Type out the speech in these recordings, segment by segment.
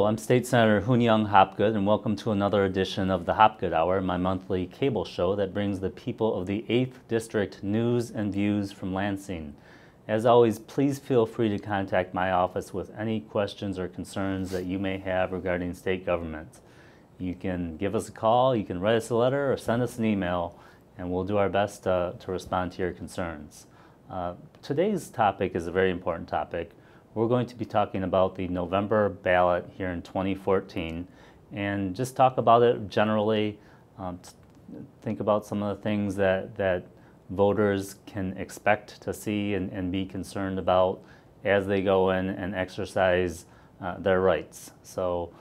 I'm State Senator Hopgood, and welcome to another edition of the Hopgood Hour, my monthly cable show that brings the people of the 8th District news and views from Lansing. As always, please feel free to contact my office with any questions or concerns that you may have regarding state government. You can give us a call, you can write us a letter, or send us an email, and we'll do our best to respond to your concerns. Today's topic is a very important topic. We're going to be talking about the November ballot here in 2014 and just talk about it generally, think about some of the things that voters can expect to see and be concerned about as they go in and exercise their rights. So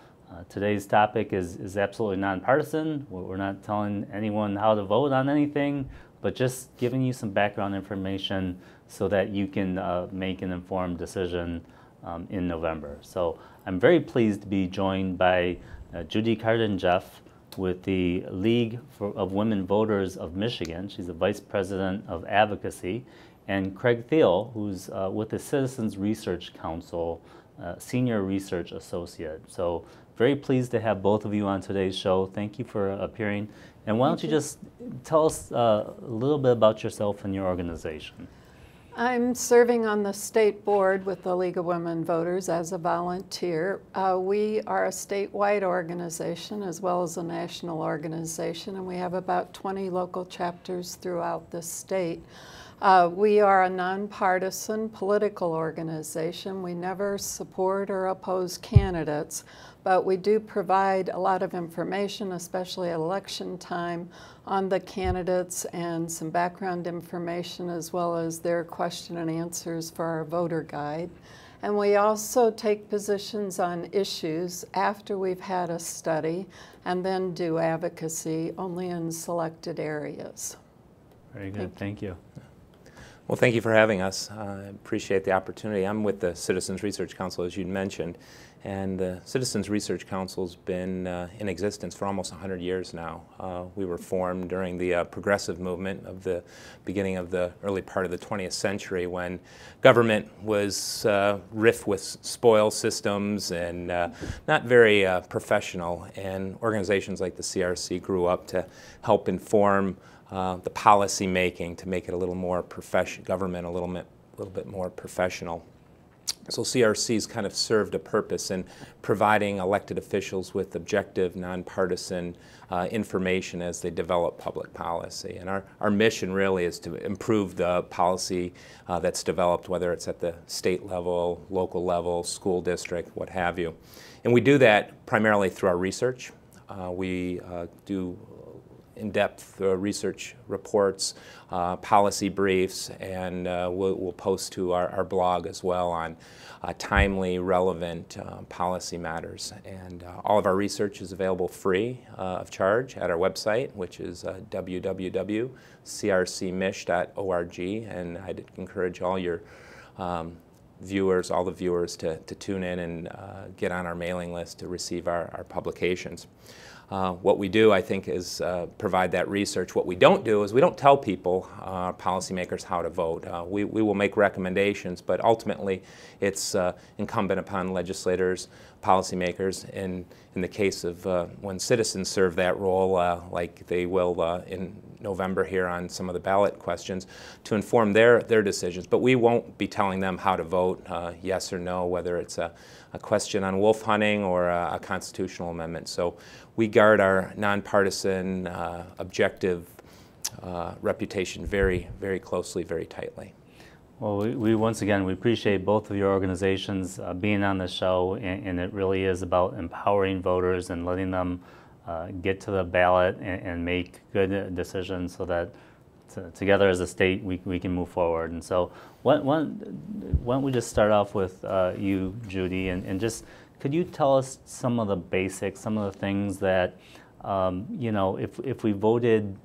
today's topic is absolutely nonpartisan. We're not telling anyone how to vote on anything, but just giving you some background information so that you can make an informed decision in November. So I'm very pleased to be joined by Judy Carden-Jeff with the League of Women Voters of Michigan. She's the Vice President of Advocacy, and Craig Thiel, who's with the Citizens Research Council, Senior Research Associate. So very pleased to have both of you on today's show. Thank you for appearing. And why don't you just tell us a little bit about yourself and your organization? I'm serving on the state board with the League of Women Voters as a volunteer. We are a statewide organization as well as a national organization, and we have about 20 local chapters throughout the state. We are a nonpartisan political organization. We never support or oppose candidates, but we do provide a lot of information, especially at election time, on the candidates and some background information as well as their question and answers for our voter guide. And we also take positions on issues after we've had a study and then do advocacy only in selected areas. Very good, thank you. Well, thank you for having us. I appreciate the opportunity. I'm with the Citizens Research Council, as you mentioned, and the Citizens Research Council's been in existence for almost 100 years now. We were formed during the progressive movement of the beginning of the early part of the 20th century when government was rife with spoil systems and not very professional, and organizations like the CRC grew up to help inform the policy making to make it a little more government a little bit more professional. So CRC's kind of served a purpose in providing elected officials with objective, nonpartisan information as they develop public policy. And our mission really is to improve the policy that's developed, whether it's at the state level, local level, school district, what have you. And we do that primarily through our research. We do in-depth research reports, policy briefs, and we'll post to our blog as well on timely, relevant policy matters. And all of our research is available free of charge at our website, which is www.crcmich.org. And I'd encourage all your viewers, all the viewers, to tune in and get on our mailing list to receive our publications. What we do, I think, is provide that research. What we don't do is we don't tell people, policymakers, how to vote. We will make recommendations, but ultimately it's incumbent upon legislators, policymakers, in the case of when citizens serve that role, like they will in November here on some of the ballot questions, to inform their decisions. But we won't be telling them how to vote, yes or no, whether it's a question on wolf hunting or a constitutional amendment. So we guard our nonpartisan, objective reputation very, very closely, very tightly. Well, we once again, we appreciate both of your organizations being on the show, and it really is about empowering voters and letting them get to the ballot and make good decisions so that together as a state we can move forward. And so why don't we just start off with you, Judy, and just could you tell us some of the basics, some of the things that, you know, if we voted,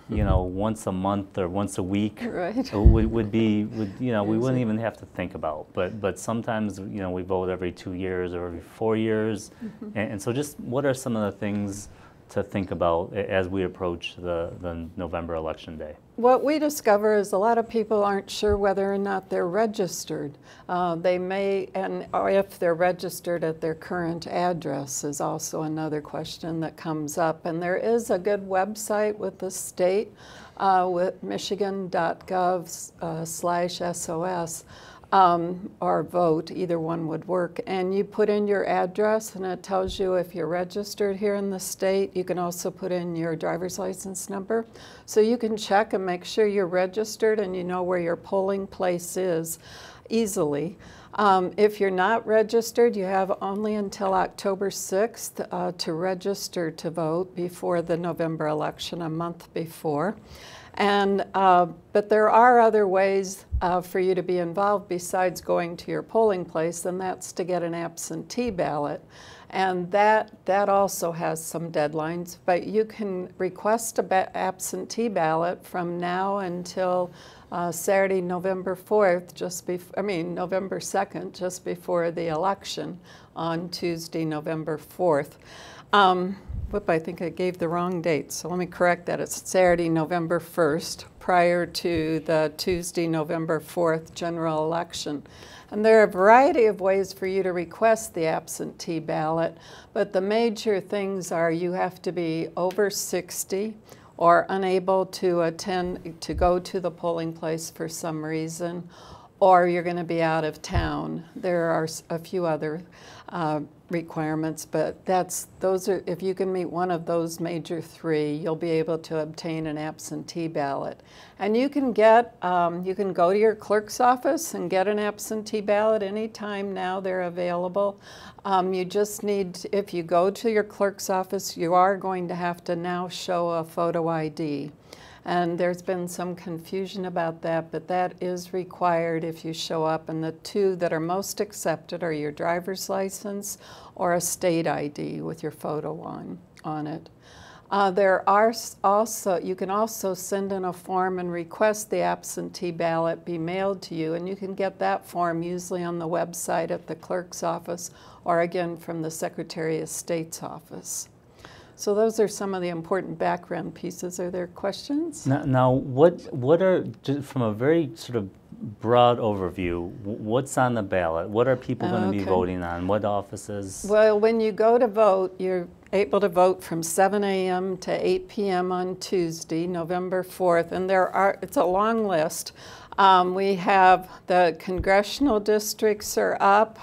you know, once a month or once a week, right, would you know, we wouldn't even have to think about. But sometimes, you know, we vote every 2 years or every 4 years. And so just what are some of the things to think about as we approach the November election day? What we discover is a lot of people aren't sure whether or not they're registered. They may, or if they're registered at their current address is also another question that comes up. And there is a good website with the state, with michigan.gov/SOS. Or vote, either one would work. And you put in your address and it tells you if you're registered here in the state. You can also put in your driver's license number. So you can check and make sure you're registered and you know where your polling place is easily. If you're not registered, you have only until October 6th to register to vote before the November election, a month before. And, but there are other ways for you to be involved besides going to your polling place, and that's to get an absentee ballot. And that also has some deadlines, but you can request an absentee ballot from now until Saturday, November 4th, November 2nd, just before the election on Tuesday, November 4th. I think I gave the wrong date, so let me correct that. It's Saturday, November 1st, prior to the Tuesday, November 4th general election. And there are a variety of ways for you to request the absentee ballot, but the major things are you have to be over 60 or unable to go to the polling place for some reason, or you're going to be out of town. There are a few other requirements, but if you can meet one of those major three, you'll be able to obtain an absentee ballot. And you can go to your clerk's office and get an absentee ballot anytime now. They're available. You just need, if you go to your clerk's office, you are going to have to now show a photo ID. And there's been some confusion about that, but that is required if you show up. And the two that are most accepted are your driver's license or a state ID with your photo on it. There are also, you can also send in a form and request the absentee ballot be mailed to you, and you can get that form usually on the website at the clerk's office or again from the Secretary of State's office. So those are some of the important background pieces. Are there questions? Now what are, from a very sort of broad overview, what's on the ballot? What are people going to be voting on? What offices? Well, when you go to vote, you're able to vote from 7 a.m. to 8 p.m. on Tuesday, November 4th, and it's a long list. We have the congressional districts are up.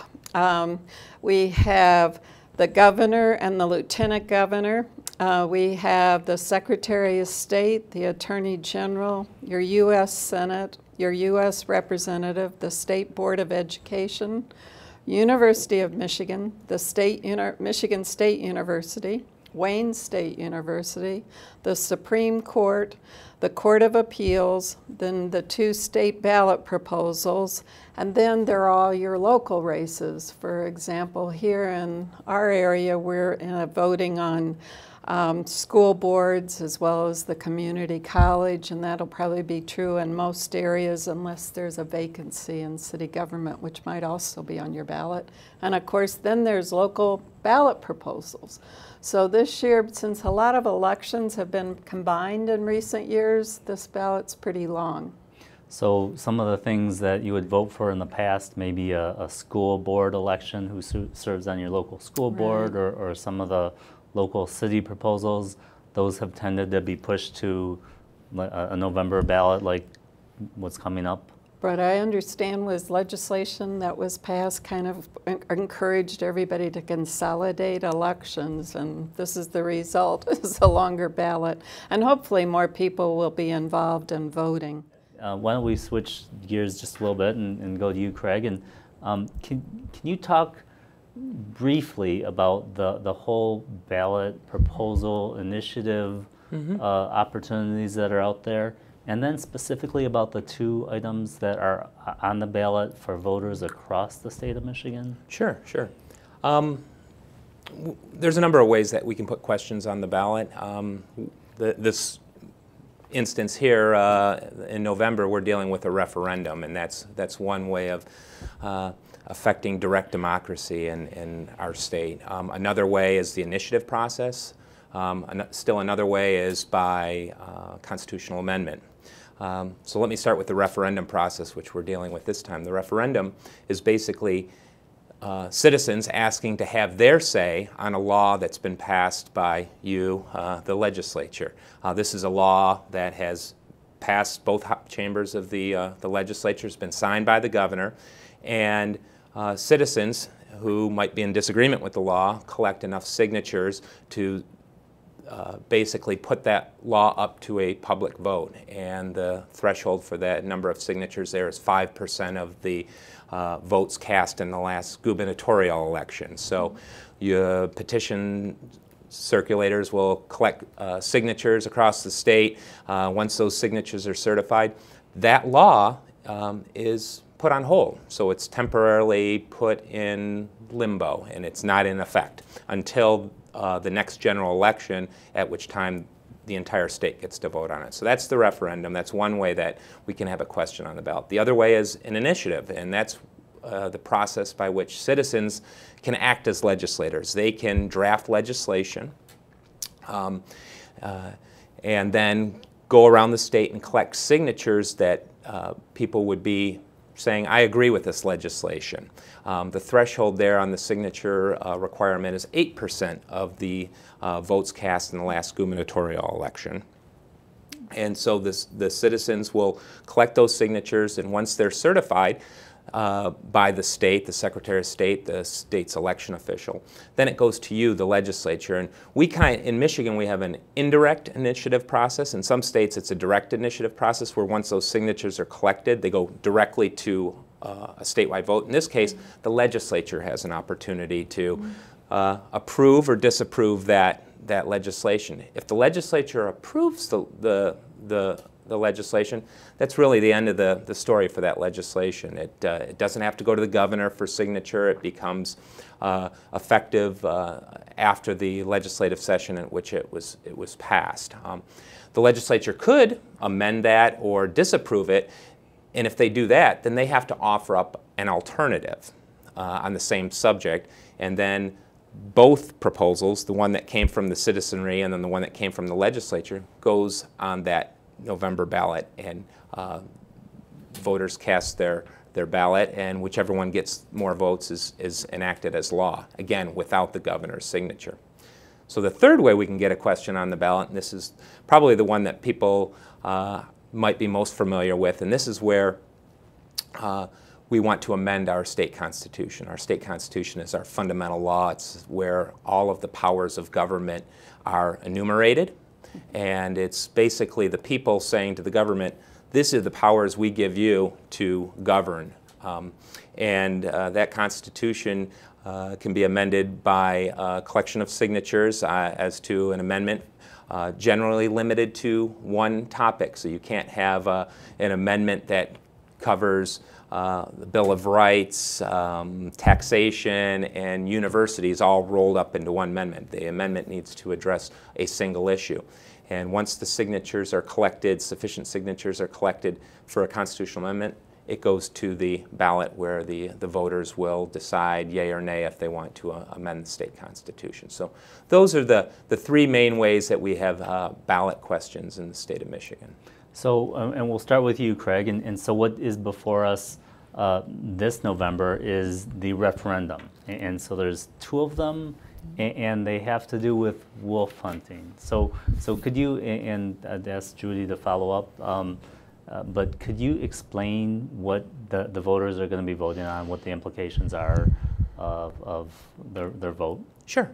We have the governor and the lieutenant governor. We have the Secretary of State, the Attorney General, your U.S. Senate, your U.S. Representative, the State Board of Education, University of Michigan, the Michigan State University, Wayne State University, the Supreme Court, the Court of Appeals, then the 2 state ballot proposals, and then there are all your local races. For example, here in our area, we're voting on school boards as well as the community college, and that'll probably be true in most areas unless there's a vacancy in city government, which might also be on your ballot. And of course, then there's local ballot proposals. So this year, since a lot of elections have been combined in recent years, this ballot's pretty long. So some of the things that you would vote for in the past, maybe a school board election, who serves on your local school board, or some of the local city proposals, those have tended to be pushed to a November ballot like what's coming up? But I understand was legislation that was passed kind of encouraged everybody to consolidate elections, and this is the result, is a longer ballot. And hopefully more people will be involved in voting. Why don't we switch gears just a little bit and go to you, Craig, and can you talk briefly about the whole ballot proposal initiative opportunities that are out there, and then specifically about the 2 items that are on the ballot for voters across the state of Michigan? Sure. There's a number of ways that we can put questions on the ballot. This instance here in November, we're dealing with a referendum, and that's one way of affecting direct democracy in our state. Another way is the initiative process. Still another way is by constitutional amendment. So let me start with the referendum process, which we're dealing with this time. The referendum is basically citizens asking to have their say on a law that's been passed by you, the legislature. This is a law that has passed both chambers of the legislature, has been signed by the governor, and citizens who might be in disagreement with the law collect enough signatures to basically put that law up to a public vote. And the threshold for that number of signatures there is 5% of the votes cast in the last gubernatorial election. So your petition circulators will collect signatures across the state. Once those signatures are certified, that law is put on hold. So it's temporarily put in limbo, and it's not in effect until the next general election, at which time the entire state gets to vote on it. So that's the referendum. That's one way that we can have a question on the ballot. The other way is an initiative, and that's the process by which citizens can act as legislators. They can draft legislation and then go around the state and collect signatures that people would be saying, I agree with this legislation. The threshold there on the signature requirement is 8% of the votes cast in the last gubernatorial election. And so the citizens will collect those signatures, and once they're certified by the state, the Secretary of State, the state's election official, then it goes to you, the legislature. And in Michigan, we have an indirect initiative process. In some states, it's a direct initiative process where once those signatures are collected, they go directly to a statewide vote. In this case, the legislature has an opportunity to approve or disapprove that legislation. If the legislature approves the legislation, that's really the end of the story for that legislation. It doesn't have to go to the governor for signature. It becomes effective after the legislative session in which it was passed. The legislature could amend that or disapprove it, and if they do that, then they have to offer up an alternative on the same subject, and then both proposals, the one that came from the citizenry and then the one that came from the legislature, goes on that November ballot, and voters cast their ballot, and whichever one gets more votes is enacted as law, again, without the governor's signature. So the third way we can get a question on the ballot, and this is probably the one that people might be most familiar with, and this is where we want to amend our state constitution. Our state constitution is our fundamental law. It's where all of the powers of government are enumerated. And it's basically the people saying to the government, these are the powers we give you to govern. That constitution can be amended by a collection of signatures as to an amendment generally limited to one topic. So you can't have an amendment that covers the Bill of Rights, taxation, and universities all rolled up into one amendment. The amendment needs to address a single issue. And once the signatures are collected, sufficient signatures are collected for a constitutional amendment, it goes to the ballot where the voters will decide yea or nay if they want to amend the state constitution. So those are the three main ways that we have ballot questions in the state of Michigan. So, and we'll start with you, Craig. And so what is before us this November is the referendum. And so there's two of them, and they have to do with wolf hunting. So could you, and I'd ask Judy to follow up, but could you explain what the voters are going to be voting on, what the implications are of their vote? Sure.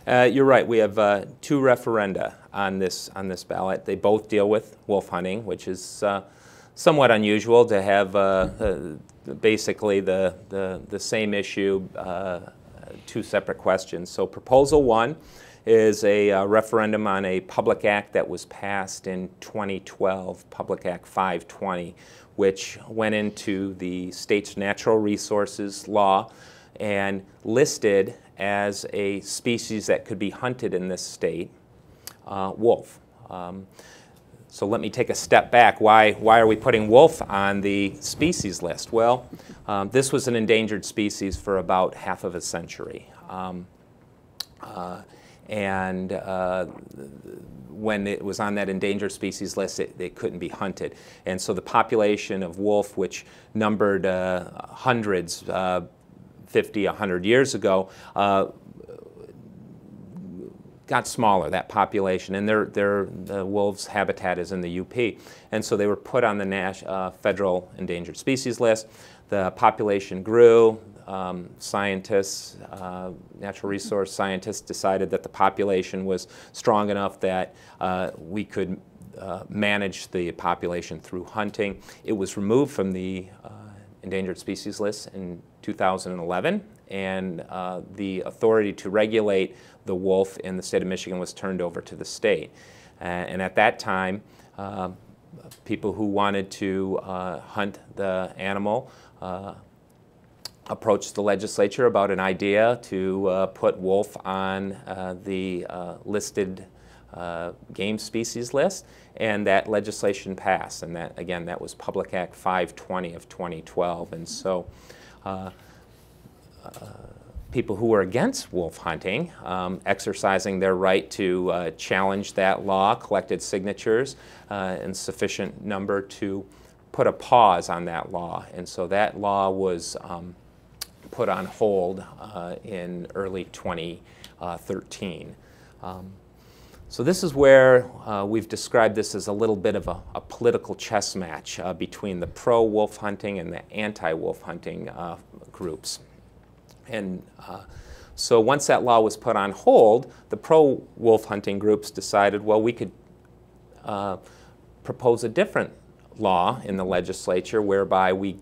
You're right. We have two referenda on this ballot. They both deal with wolf hunting, which is somewhat unusual to have basically the same issue, two separate questions. So Proposal 1 is a referendum on a public act that was passed in 2012, Public Act 520, which went into the state's natural resources law and listed as a species that could be hunted in this state, wolf. So let me take a step back. Why are we putting wolf on the species list? Well, this was an endangered species for about half of a century. and when it was on that endangered species list, it couldn't be hunted. And so the population of wolf, which numbered hundreds 50, 100 years ago, got smaller, that population, and the wolves' habitat is in the UP. And so they were put on the federal endangered species list. The population grew. Scientists, natural resource scientists, decided that the population was strong enough that we could manage the population through hunting. It was removed from the endangered species list in 2011, and the authority to regulate the wolf in the state of Michigan was turned over to the state. And at that time, people who wanted to hunt the animal approached the legislature about an idea to put wolf on the listed game species list, and that legislation passed. And that, again, that was Public Act 520 of 2012. And so people who were against wolf hunting, exercising their right to challenge that law, collected signatures in sufficient number to put a pause on that law. And so that law was put on hold in early 2013. So this is where we've described this as a little bit of a political chess match between the pro-wolf hunting and the anti-wolf hunting groups. And so once that law was put on hold, the pro-wolf hunting groups decided, well, we could propose a different law in the legislature whereby we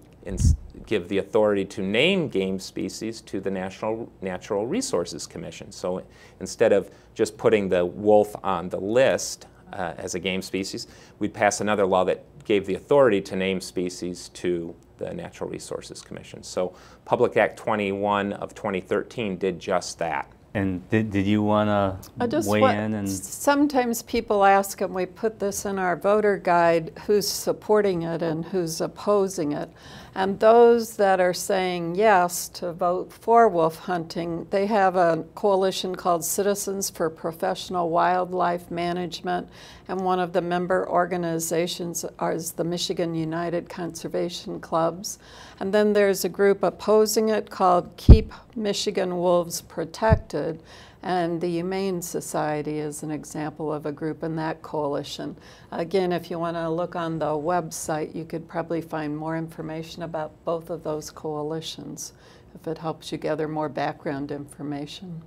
give the authority to name game species to the National Natural Resources Commission. So instead of just putting the wolf on the list as a game species, we'd pass another law that gave the authority to name species to the Natural Resources Commission. So Public Act 21 of 2013 did just that. And did you want to weigh in? And sometimes people ask, and we put this in our voter guide, who's supporting it and who's opposing it. And those that are saying yes to vote for wolf hunting, they have a coalition called Citizens for Professional Wildlife Management, and one of the member organizations is the Michigan United Conservation Clubs. And then there's a group opposing it called Keep Michigan Wolves Protected, and the Humane Society is an example of a group in that coalition. Again, if you want to look on the website, you could probably find more information about both of those coalitions if it helps you gather more background information.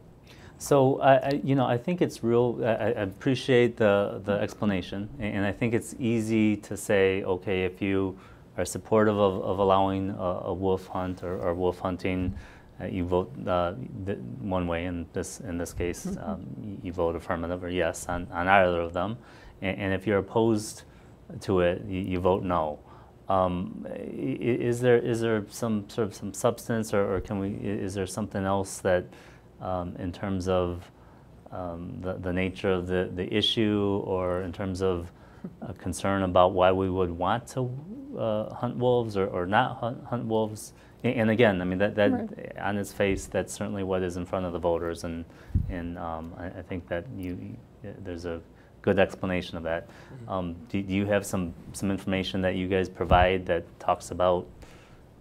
So, I think it's real, I appreciate the explanation, and I think it's easy to say, okay, if you are supportive of allowing a wolf hunt or wolf hunting, you vote one way. In this case, you vote affirmative or yes on either of them, and if you're opposed to it, you vote no. Is there some substance, or is there something else that in terms of the nature of the issue, or in terms of a concern about why we would want to hunt wolves or not hunt wolves? And again, I mean, that right. On its face, that's certainly what is in front of the voters, and I think that there's a good explanation of that. Do you have some information that you guys provide that talks about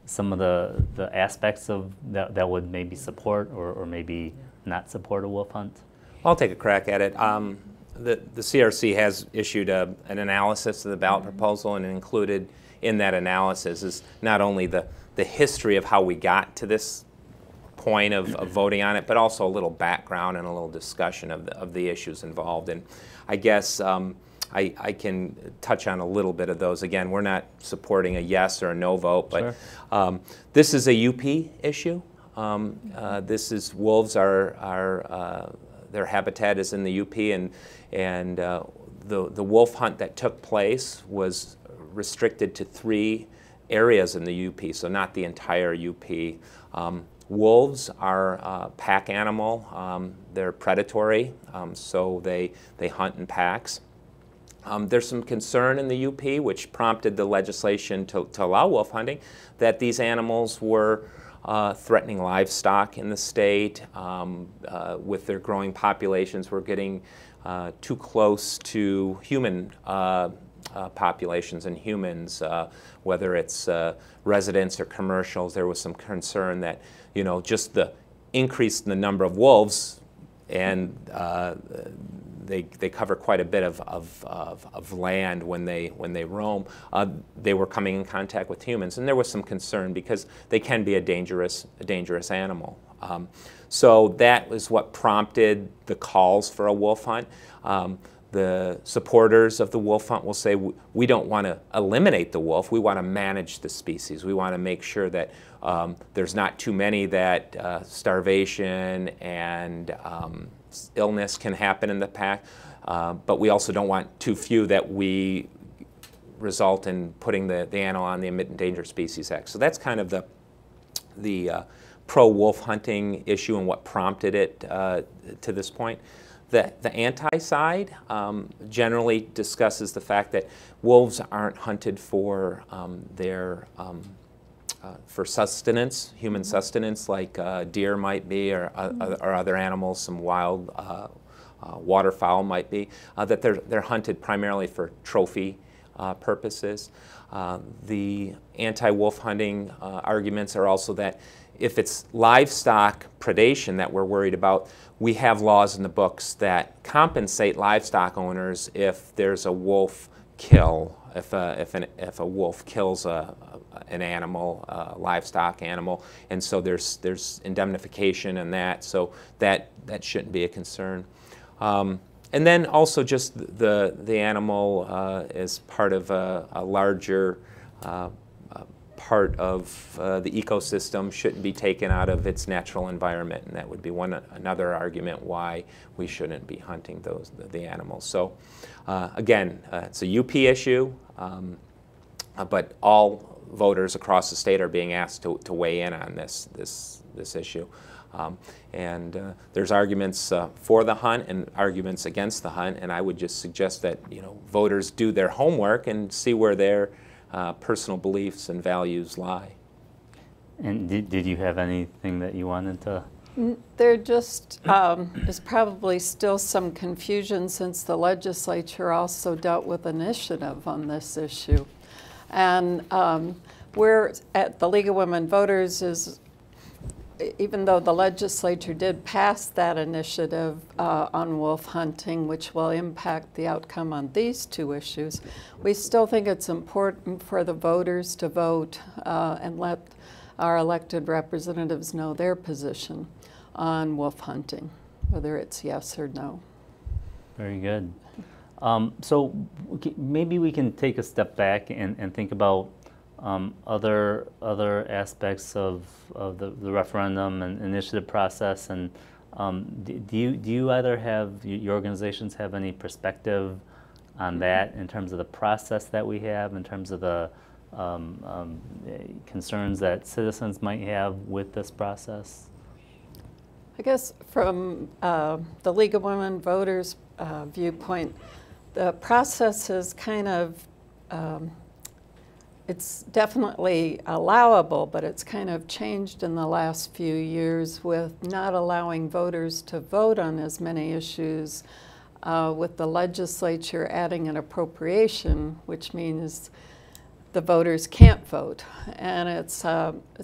some of the aspects of that would maybe support or maybe not support a wolf hunt? I'll take a crack at it. The CRC has issued an analysis of the ballot proposal, and included in that analysis is not only the history of how we got to this point of voting on it, but also a little background and a little discussion of the issues involved. And I guess I can touch on a little bit of those. Again, we're not supporting a yes or a no vote, but sure. This is a UP issue. This is wolves are their habitat is in the UP, and the wolf hunt that took place was restricted to 3 areas in the UP, so not the entire UP. Wolves are a pack animal. They're predatory, so they hunt in packs. There's some concern in the UP, which prompted the legislation to allow wolf hunting, that these animals were threatening livestock in the state. With their growing populations, we're getting too close to human populations and humans, whether it's residents or commercials. There was some concern that, you know, just the increase in the number of wolves, and they cover quite a bit of land when they roam. They were coming in contact with humans, and there was some concern because they can be a dangerous animal. So that was what prompted the calls for a wolf hunt. The supporters of the wolf hunt will say, we don't want to eliminate the wolf, we want to manage the species. We want to make sure that there's not too many, that starvation and illness can happen in the pack, but we also don't want too few that we result in putting the animal on the Endangered Species Act. So that's kind of the pro-wolf hunting issue and what prompted it to this point. The anti-side generally discusses the fact that wolves aren't hunted for for sustenance, human sustenance, like deer might be, or other animals, some wild waterfowl might be. That they're hunted primarily for trophy purposes. The anti-wolf hunting arguments are also that if it's livestock predation that we're worried about, we have laws in the books that compensate livestock owners if there's a wolf kill, if a wolf kills an animal, a livestock animal, and so there's indemnification in that, so that shouldn't be a concern. And then also just the animal is part of a larger part of the ecosystem, shouldn't be taken out of its natural environment, and that would be another argument why we shouldn't be hunting the animals. So again, it's a UP issue, but all voters across the state are being asked to weigh in on this issue. And there's arguments for the hunt and arguments against the hunt, and I would just suggest that, you know, voters do their homework and see where their personal beliefs and values lie. And did you have anything that you wanted to? There just is probably still some confusion, since the legislature also dealt with initiative on this issue. And we're at the League of Women Voters even though the legislature did pass that initiative on wolf hunting, which will impact the outcome on these two issues, we still think it's important for the voters to vote and let our elected representatives know their position on wolf hunting, whether it's yes or no. Very good. So maybe we can take a step back and think about other aspects of the referendum and initiative process. And do you either have, your organizations have any perspective on that in terms of the process that we have, in terms of the concerns that citizens might have with this process? I guess from the League of Women Voters viewpoint, the process is kind of, it's definitely allowable, but it's kind of changed in the last few years with not allowing voters to vote on as many issues, with the legislature adding an appropriation, which means the voters can't vote. And it's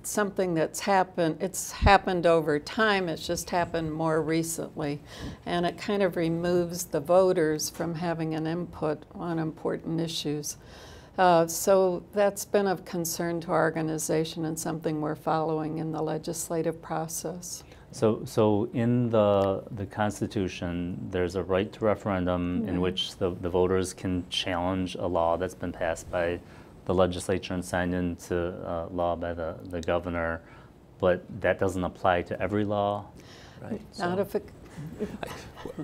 something that's happened, it's happened over time, it's just happened more recently. And it kind of removes the voters from having an input on important issues. So that's been of concern to our organization and something we're following in the legislative process. So in the Constitution, there's a right to referendum in which the voters can challenge a law that's been passed by the legislature and signed into law by the governor, but that doesn't apply to every law, right? Not if it...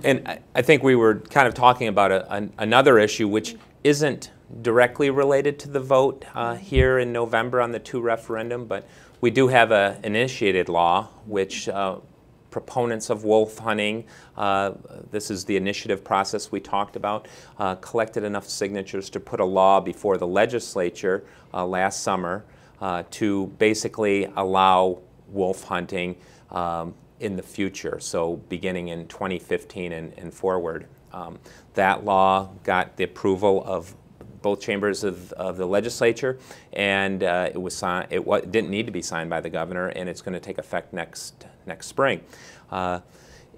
And I think we were kind of talking about another issue which isn't directly related to the vote here in November on the 2 referendum, but we do have an initiated law which proponents of wolf hunting, this is the initiative process we talked about, collected enough signatures to put a law before the legislature last summer to basically allow wolf hunting in the future, so beginning in 2015 and forward. That law got the approval of both chambers of the legislature, and it was signed. It didn't need to be signed by the governor, and it's going to take effect next spring.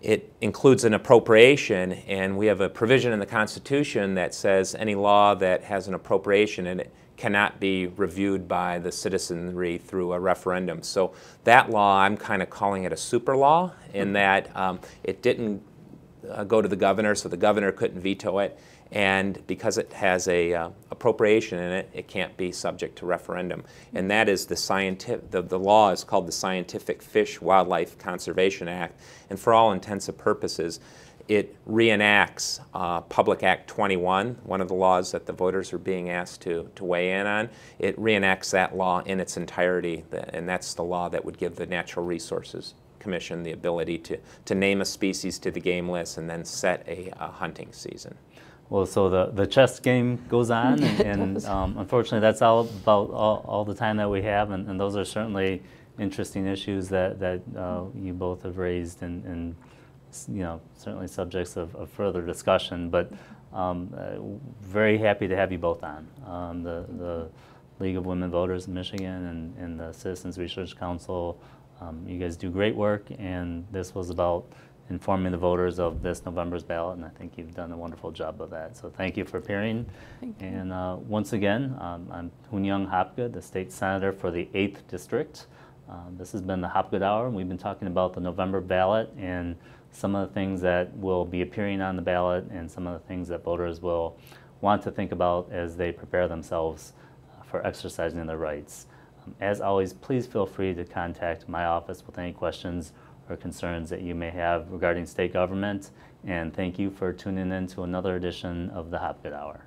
It includes an appropriation, and we have a provision in the Constitution that says any law that has an appropriation in it cannot be reviewed by the citizenry through a referendum. So that law, I'm kind of calling it a super law, in that it didn't go to the governor, so the governor couldn't veto it. And because it has a appropriation in it, it can't be subject to referendum. And that is the law is called the Scientific Fish Wildlife Conservation Act. And for all intents and purposes, it reenacts Public Act 21, one of the laws that the voters are being asked to weigh in on. It reenacts that law in its entirety, and that's the law that would give the Natural Resources Commission the ability to name a species to the game list and then set a hunting season. Well, so the chess game goes on, and unfortunately that's all the time that we have, and those are certainly interesting issues that you both have raised, and certainly subjects of further discussion, but very happy to have you both on. The League of Women Voters in Michigan and the Citizens Research Council, you guys do great work, and this was about informing the voters of this November's ballot, and I think you've done a wonderful job of that. So thank you for appearing. Thank you. And once again, I'm Hoon-Young Hopgood, the State Senator for the 8th District. This has been the Hopgood Hour, and we've been talking about the November ballot and some of the things that will be appearing on the ballot and some of the things that voters will want to think about as they prepare themselves for exercising their rights. As always, please feel free to contact my office with any questions or concerns that you may have regarding state government. And thank you for tuning in to another edition of the Hopgood Hour.